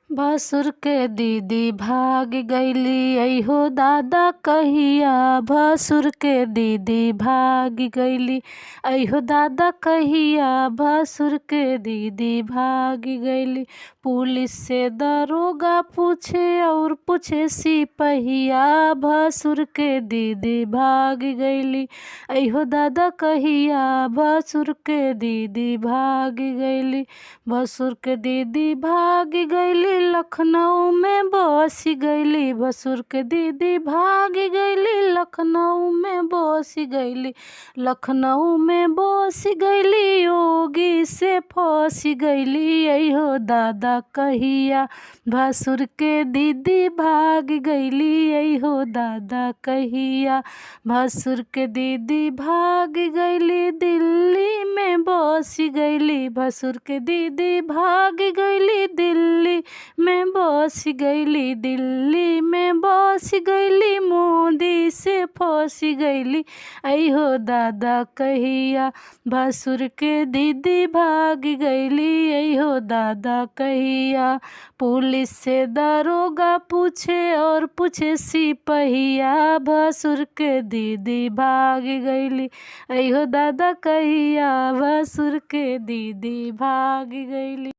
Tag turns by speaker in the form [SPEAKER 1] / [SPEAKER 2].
[SPEAKER 1] भसुर के दीदी भाग गईली अइहो दादा कहिया। भसुर के दीदी भाग गईली अइहो दादा कहिया। भसुर के दीदी भाग गईली। पुलिस से दरोगा पूछे और पूछे सिपहिया। भसुर के दीदी भाग गईली अइहो दादा कहिया। भसुर के दीदी भाग गईली। भसुर के दीदी भाग गईली लखनऊ में बस गईली। भसुर के दीदी भाग गईली लखनऊ में बस गईली। लखनऊ में बस गईली योगी से फंस गईली अइहो दादा कहिया। भसुर के दीदी भाग गईली अइहो दादा कहिया। भसुर के दीदी भाग गईली दिल्ली में बस गईली। भसुर के दीदी भाग गईली दिल्ली में बस गईली। दिल्ली में बस गईली मोदी से फंस गईली अइहो दादा कहिया। भसुर के दीदी भाग गईली अइहो दादा कहिया। पुलिस से दरोगा पूछे और पूछे सिपहिया। भसुर के दीदी भाग गईली अइहो दादा कहिया। भसुर के दीदी भाग गईली।